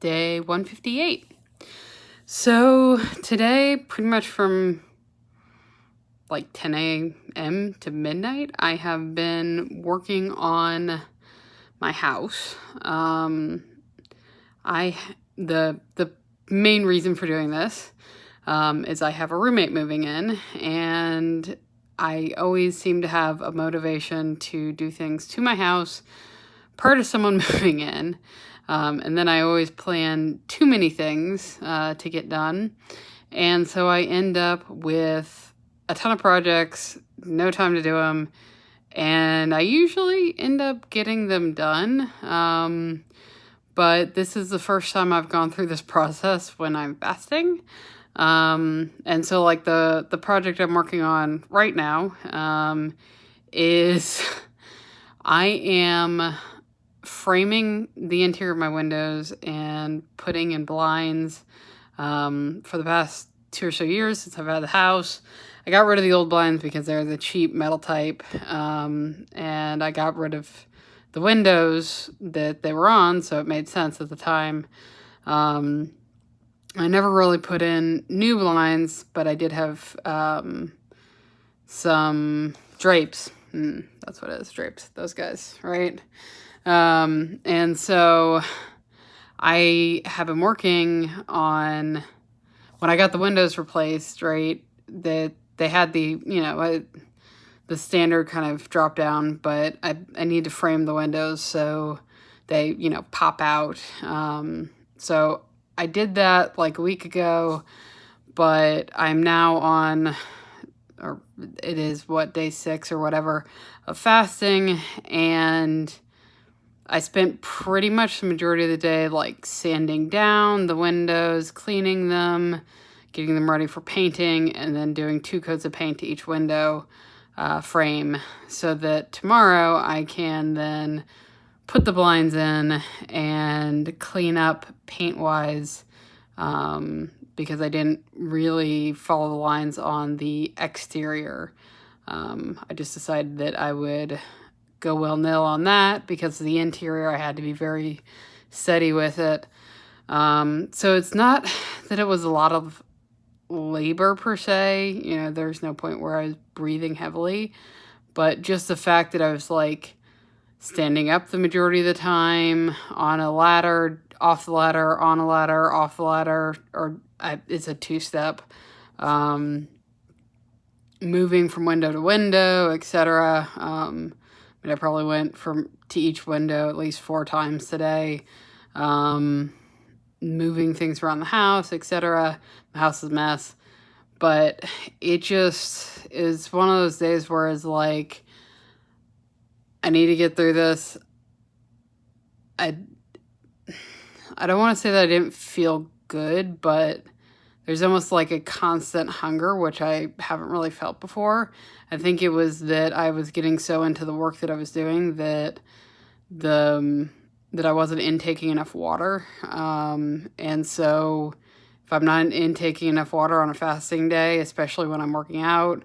day 158. So today, pretty much from like 10 a.m. to midnight, I have been working on my house. The main reason for doing this is I have a roommate moving in, and I always seem to have a motivation to do things to my house prior to someone moving in. And then I always plan too many things to get done. And so I end up with a ton of projects, no time to do them, and I usually end up getting them done. But this is the first time I've gone through this process when I'm fasting. And so like the project I'm working on right now is I am framing the interior of my windows and putting in blinds for the past 2 or so years since I've had the house. I got rid of the old blinds because they're the cheap metal type, and I got rid of the windows that they were on, so it made sense at the time. I never really put in new blinds, but I did have some drapes. That's what it is, drapes. Those guys, right? And so I have been working on, when I got the windows replaced, right, that they had the standard kind of drop down, but I need to frame the windows so they, pop out. So I did that like a week ago, but I'm now on, or it is day 6 or whatever of fasting, and I spent pretty much the majority of the day like sanding down the windows, cleaning them, getting them ready for painting, and then doing 2 coats of paint to each window frame so that tomorrow I can then put the blinds in and clean up paint-wise, because I didn't really follow the lines on the exterior. I just decided that I would go willy-nilly on that because of the interior. I had to be very steady with it. So it's not that it was a lot of labor per se, there's no point where I was breathing heavily, but just the fact that I was like standing up the majority of the time, on a ladder, off the ladder, on a ladder, off the ladder, it's a 2-step, moving from window to window, etc. I probably went to each window at least 4 times today, moving things around the house, etc. The house is a mess, but it just is one of those days where it's like, I need to get through this. I don't want to say that I didn't feel good, but there's almost like a constant hunger, which I haven't really felt before. I think it was that I was getting so into the work that I was doing that I wasn't intaking enough water. And so if I'm not intaking enough water on a fasting day, especially when I'm working out,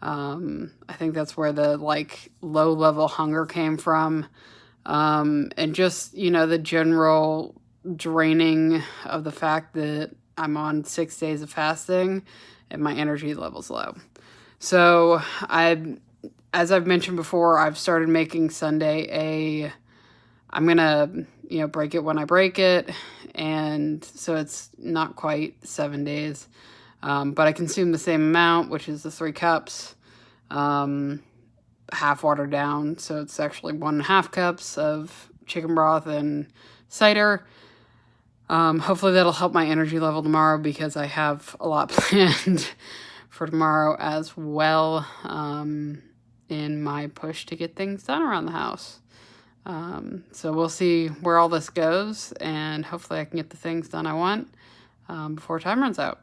I think that's where the like low level hunger came from. And just, the general draining of the fact that I'm on 6 days of fasting and my energy level's low. So as I've mentioned before, I've started making Sunday I'm going to, break it when I break it. And so it's not quite 7 days. But I consume the same amount, which is the 3 cups, half watered down. So it's actually 1.5 cups of chicken broth and cider. Hopefully that'll help my energy level tomorrow because I have a lot planned for tomorrow as well, in my push to get things done around the house. So we'll see where all this goes, and hopefully I can get the things done I want before time runs out.